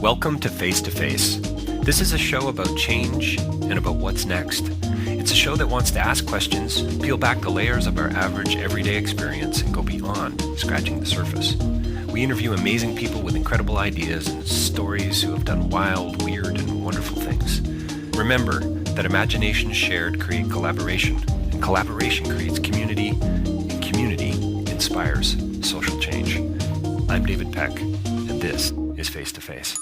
Welcome to Face to Face. This is a show about change and about what's next. It's a show that wants to ask questions, peel back the layers of our average everyday experience, and go beyond scratching the surface. We interview amazing people with incredible ideas and stories who have done wild, weird, and wonderful things. Remember that imagination shared creates collaboration, and collaboration creates community, and community inspires social change. I'm David Peck, and this is Face to Face.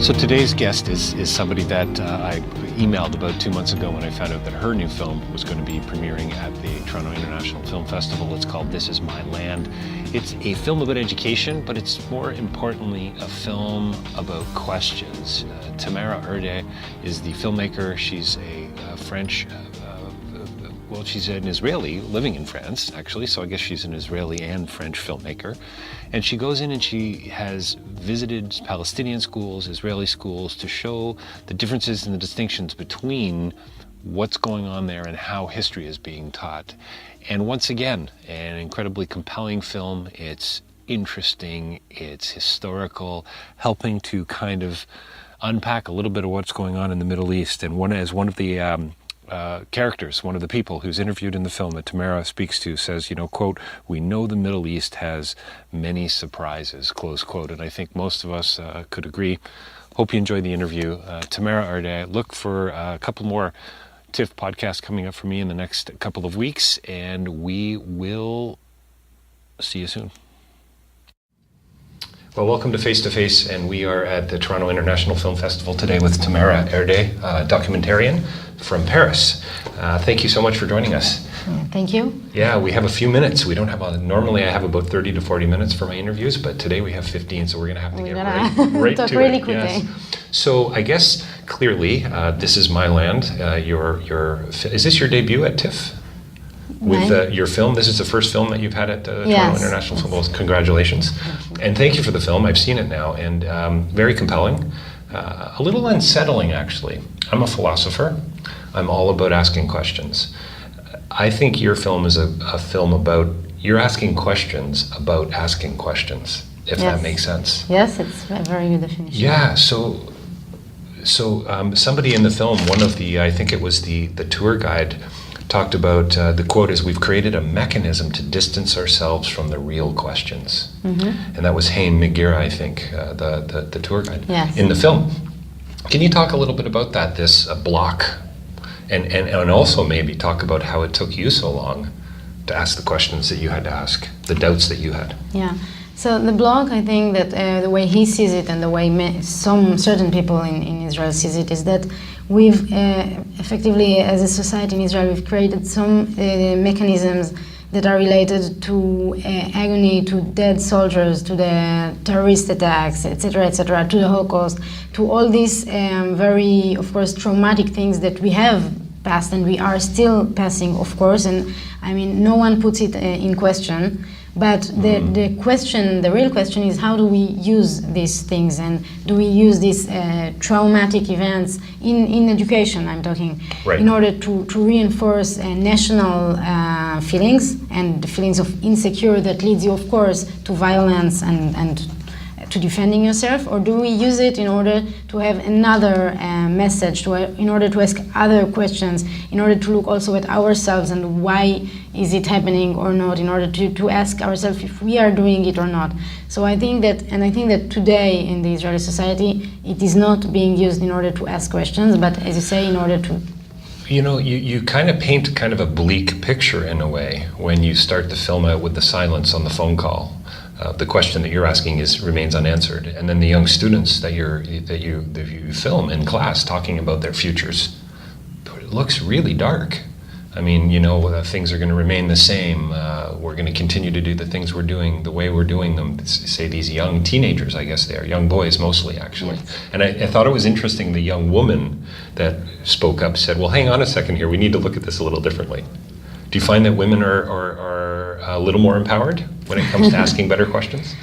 So today's guest is somebody that I emailed about 2 months ago when I found out that her new film was going to be premiering at the Toronto International Film Festival. It's called This Is My Land. It's a film about education, but it's more importantly a film about questions. Tamara Erde is the filmmaker. She's a French, she's an Israeli living in France, actually, so I guess she's an Israeli and French filmmaker. And she goes in and she has visited Palestinian schools, Israeli schools, to show the differences and the distinctions between what's going on there and how history is being taught. And once again, an incredibly compelling film. It's interesting, it's historical, helping to kind of unpack a little bit of what's going on in the Middle East. And one of the characters, one of the people who's interviewed in the film that Tamara speaks to says, quote, "We know the Middle East has many surprises," close quote. And I think most of us could agree. Hope you enjoyed the interview. Tamara Erde, look for a couple more TIFF podcasts coming up for me in the next couple of weeks, and we will see you soon. Well, welcome to Face to Face, and we are at the Toronto International Film Festival today with Tamara Erde, documentarian from Paris. Thank you so much for joining us. Thank you. Yeah, we have a few minutes. We don't have normally I have about 30 to 40 minutes for my interviews, but today we have 15, so we're going to have to get right talk to really it. quickly. Yes. So I guess clearly, This Is My Land. Is this your debut at TIFF? With your film? This is the first film that you've had at the Toronto International Film Festival. Congratulations. And thank you for the film. I've seen it now, and very compelling. A little unsettling, actually. I'm a philosopher. I'm all about asking questions. I think your film is a film about, you're asking questions about asking questions, if that makes sense. Yes, it's a very good definition. Yeah, so somebody in the film, I think it was the tour guide, talked about, the quote is, "We've created a mechanism to distance ourselves from the real questions." Mm-hmm. And that was Hein Megira, I think, the tour guide in the film. Can you talk a little bit about that, this block, and also maybe talk about how it took you so long to ask the questions that you had to ask, the doubts that you had? Yeah. So the block, I think that the way he sees it and the way certain people in Israel sees it is that we've effectively, as a society in Israel, we've created some mechanisms that are related to agony, to dead soldiers, to the terrorist attacks, etc., to the Holocaust, to all these very, of course, traumatic things that we have passed and we are still passing, of course, and I mean, no one puts it in question. But the real question is, how do we use these things, and do we use these traumatic events in education, I'm talking, in order to reinforce national feelings and the feelings of insecurity that leads you, of course, to violence and to defending yourself, or do we use it in order to have another message, in order to ask other questions, in order to look also at ourselves and why is it happening or not, in order to ask ourselves if we are doing it or not. So I think that today in the Israeli society, it is not being used in order to ask questions, but as you say, in order to... You kind of paint kind of a bleak picture in a way when you start the film out with the silence on the phone call. The question that you're asking remains unanswered, and then the young students that you film in class talking about their futures. It looks really dark. I mean, things are going to remain the same. We're going to continue to do the things we're doing the way we're doing them. Say these young teenagers, I guess they are young boys mostly, actually. Yes. And I thought it was interesting. The young woman that spoke up said, "Well, hang on a second here. We need to look at this a little differently." Do you find that women are a little more empowered when it comes to asking better questions?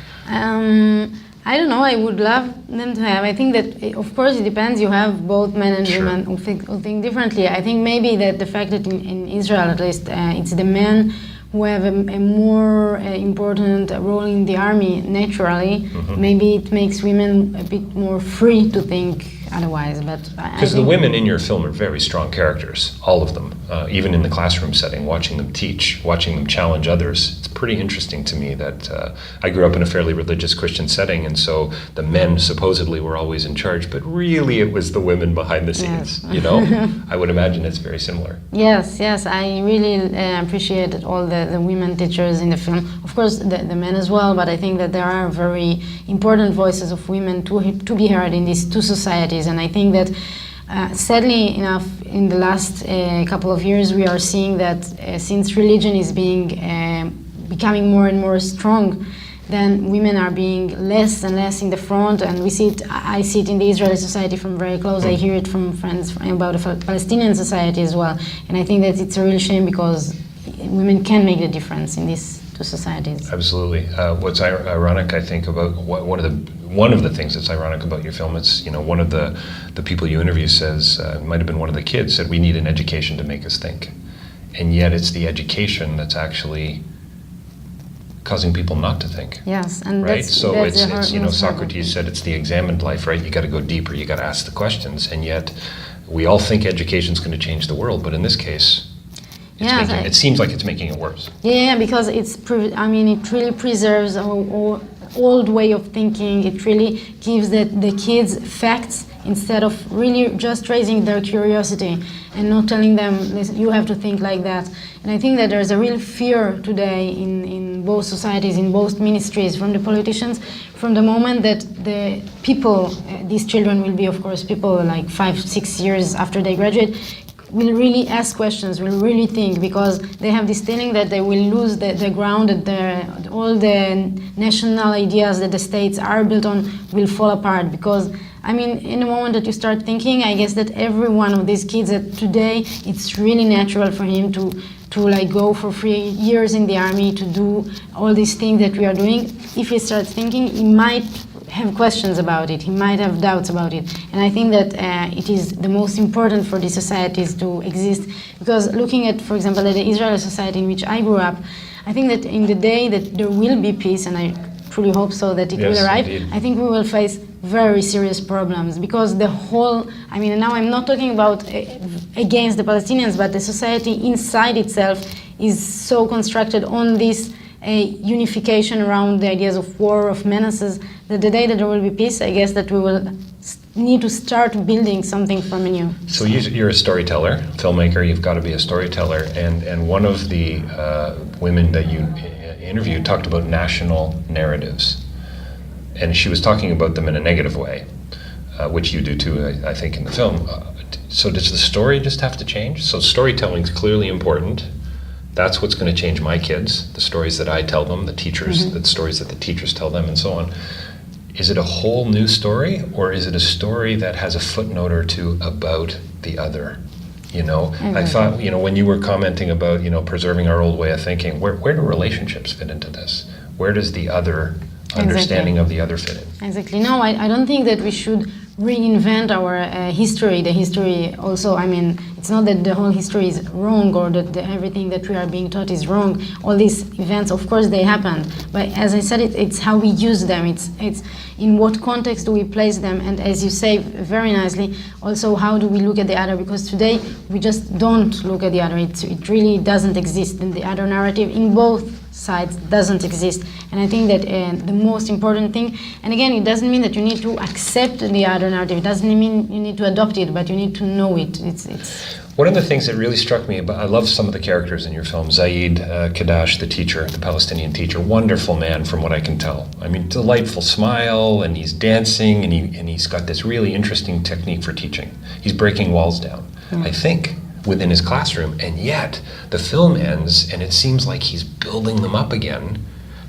I don't know. I would love them to have. I think that, of course, it depends. You have both men and Sure. women who think differently. I think maybe that the fact that in Israel, at least, it's the men who have a more important role in the army naturally. Maybe it makes women a bit more free to think otherwise. But Because the women in your film are very strong characters, all of them. Even in the classroom setting, watching them teach, watching them challenge others. It's pretty interesting to me that I grew up in a fairly religious Christian setting, and so the men supposedly were always in charge, but really it was the women behind the scenes. Yes. You know, I would imagine it's very similar. Yes, I really appreciated all the women teachers in the film. Of course, the men as well, but I think that there are very important voices of women to be heard in these two societies. And I think that, sadly enough, in the last couple of years, we are seeing that since religion is becoming more and more strong, then women are being less and less in the front, and we see it. I see it in the Israeli society from very close. I hear it from friends about the Palestinian society as well, and I think that it's a real shame because women can make the difference in these two societies. Absolutely. What's ironic, I think, about one of the things that's ironic about your film, it's, you know, one of the people you interview says, it might have been one of the kids, said we need an education to make us think, and yet it's the education that's actually causing people not to think. Yes, and right. So that's it's you know, Socrates said it's the examined life, right? You got to go deeper. You got to ask the questions, and yet we all think education's going to change the world, but in this case, it seems like it's making it worse. Yeah, because it really preserves our old way of thinking. It really gives the kids facts instead of really just raising their curiosity and not telling them, listen, you have to think like that. And I think that there's a real fear today in both societies, in both ministries, from the politicians, from the moment that the people, these children will be, of course, people like 5-6 years after they graduate, will really ask questions, will really think, because they have this feeling that they will lose the ground, that all the national ideas that the states are built on will fall apart. Because, I mean, in the moment that you start thinking, I guess that every one of these kids that today, it's really natural for him to like go for 3 years in the army, to do all these things that we are doing. If he starts thinking, he might have questions about it, he might have doubts about it. And I think that it is the most important for these societies to exist, because looking at, for example, at the Israeli society in which I grew up, I think that in the day that there will be peace, and I truly hope so that it will arrive, indeed. I think we will face very serious problems, because the whole, I mean, now I'm not talking about against the Palestinians, but the society inside itself is so constructed on this unification around the ideas of war, of menaces, that the day that there will be peace, I guess that we will need to start building something from anew. So you're a storyteller, filmmaker, you've got to be a storyteller, and one of the women that you interviewed talked about national narratives, and she was talking about them in a negative way, which you do too, I think, in the film. So does the story just have to change? So storytelling is clearly important. That's what's going to change my kids, the stories that I tell them, the teachers, the stories that the teachers tell them, and so on. Is it a whole new story, or is it a story that has a footnote or two about the other? You know, I thought, you know, when you were commenting about, you know, preserving our old way of thinking, where do relationships fit into this? Where does the other understanding of the other fit in? Exactly. No, I don't think that we should reinvent our history. The history also, I mean, it's not that the whole history is wrong or that everything that we are being taught is wrong. All these events, of course, they happened. But as I said, it's how we use them. It's in what context do we place them. And as you say very nicely, also how do we look at the other? Because today we just don't look at the other. It really doesn't exist. And the other narrative in both sides doesn't exist. And I think that the most important thing, and again, it doesn't mean that you need to accept the other narrative. It doesn't mean you need to adopt it, but you need to know it. It's one of the things that really struck me about, I love some of the characters in your film. Zaid Kadash, the teacher, the Palestinian teacher, wonderful man from what I can tell. I mean, delightful smile, and he's dancing, and he's got this really interesting technique for teaching. He's breaking walls down, I think, within his classroom, and yet the film ends and it seems like he's building them up again.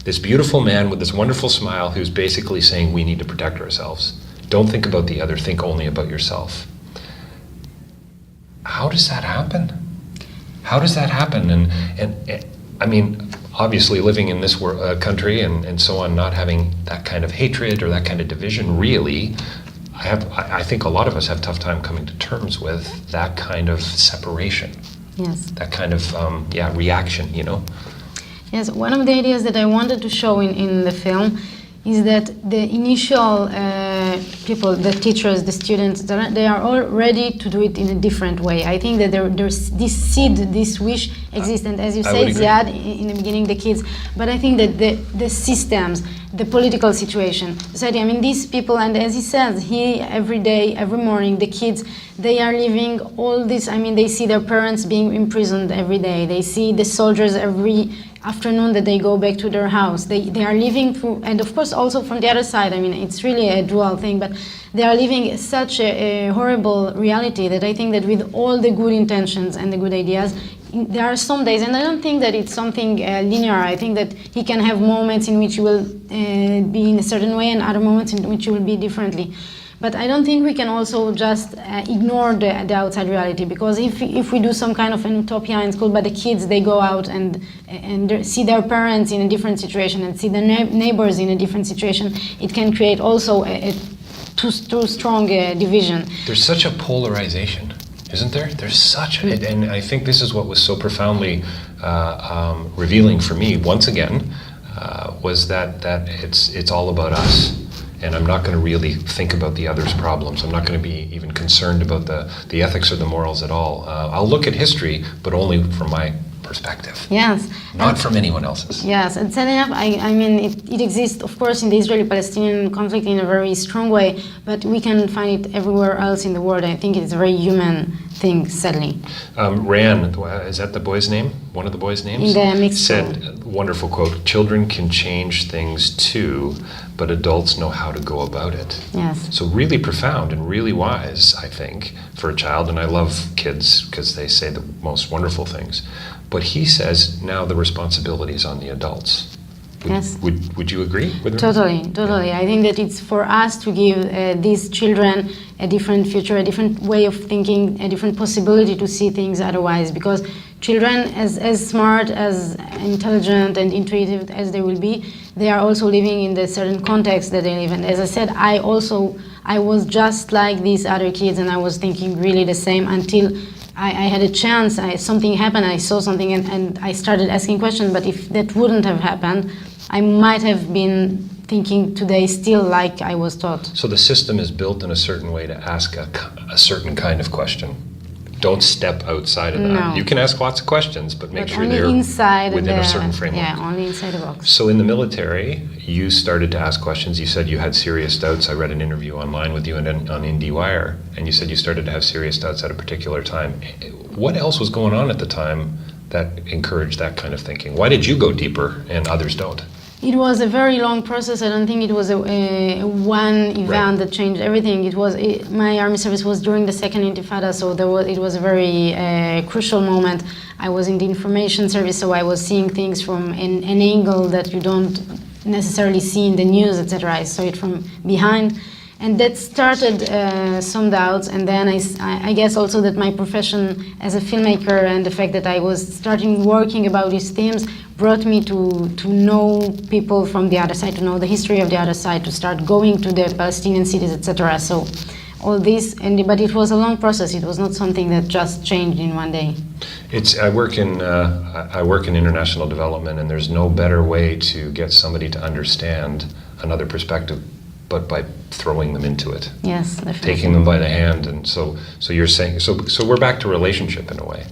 This beautiful man with this wonderful smile who's basically saying we need to protect ourselves. Don't think about the other, think only about yourself. How does that happen? How does that happen? And I mean, obviously living in this country and so on, not having that kind of hatred or that kind of division, really, I think a lot of us have a tough time coming to terms with that kind of separation. Yes. That kind of, reaction, you know? Yes, one of the ideas that I wanted to show in the film is that the initial people, the teachers, the students, they are all ready to do it in a different way. I think that there's this seed, this wish exists, and as you said, Ziad, in the beginning, the kids, but I think that the systems, the political situation, society, I mean, these people, and as he says, every day, every morning, the kids, they are living all this, I mean, they see their parents being imprisoned every day, they see the soldiers every afternoon that they go back to their house. They are living through, and of course also from the other side, I mean, it's really a dual thing, but they are living such a horrible reality that I think that with all the good intentions and the good ideas, there are some days, and I don't think that it's something linear. I think that he can have moments in which you will be in a certain way and other moments in which you will be differently. But I don't think we can also just ignore the outside reality, because if we do some kind of an utopia in school, but the kids, they go out and see their parents in a different situation and see the neighbors in a different situation, it can create also a too strong division. There's such a polarization, isn't there? There's such, and I think this is what was so profoundly revealing for me, once again, was that it's all about us. And I'm not going to really think about the other's problems. I'm not going to be even concerned about the ethics or the morals at all. I'll look at history, but only from my perspective. Yes. Not from anyone else's. Yes, and sad enough, I mean, it exists, of course, in the Israeli-Palestinian conflict in a very strong way, but we can find it everywhere else in the world. I think it's a very human thing, sadly. Ran, is that the boy's name? One of the boys' names? In the mixed said, wonderful quote, "Children can change things too, but adults know how to go about it." Yes. So really profound and really wise, I think, for a child. And I love kids because they say the most wonderful things. But he says now the responsibility is on the adults. Yes. Would you agree with him? Totally. I think that it's for us to give these children a different future, a different way of thinking, a different possibility to see things otherwise. Because children, as smart, as intelligent and intuitive as they will be, they are also living in the certain context that they live in. As I said, I was just like these other kids, and I was thinking really the same until I had a chance, something happened, I saw something, and I started asking questions. But if that wouldn't have happened, I might have been thinking today still like I was taught. So the system is built in a certain way to ask a certain kind of question. Don't step outside of that. No. You can ask lots of questions, but make sure they're inside within a certain framework. Yeah, only inside the box. So in the military, you started to ask questions. You said you had serious doubts. I read an interview online with you on IndieWire, and you said you started to have serious doubts at a particular time. What else was going on at the time that encouraged that kind of thinking? Why did you go deeper and others don't? It was a very long process. I don't think it was a one event that changed everything. My army service was during the second Intifada, so it was a very crucial moment. I was in the information service, so I was seeing things from an angle that you don't necessarily see in the news, etc. I saw it from behind. And that started some doubts, and then I guess also that my profession as a filmmaker and the fact that I was starting working about these themes brought me to know people from the other side, to know the history of the other side, to start going to the Palestinian cities, etc. So all this, but it was a long process. It was not something that just changed in one day. I work in international development, and there's no better way to get somebody to understand another perspective but by throwing them into it. Yes, definitely. Taking them by the hand, and so you're saying, so we're back to relationship in a way.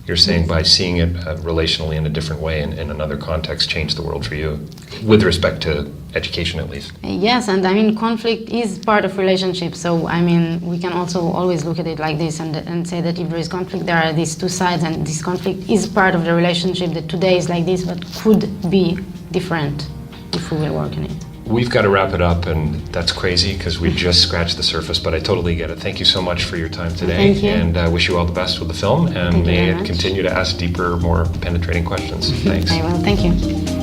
You're saying by seeing it relationally in a different way in another context changed the world for you, with respect to education at least. Yes, and I mean conflict is part of relationship, so I mean we can also always look at it like this and say that if there is conflict, there are these two sides, and this conflict is part of the relationship, that today is like this but could be different if we will work on it. We've got to wrap it up, and that's crazy because we just scratched the surface, but I totally get it. Thank you so much for your time today. Thank you. And I wish you all the best with the film, and may it much. continue to ask deeper, more penetrating questions. Thanks. I will. Thank you.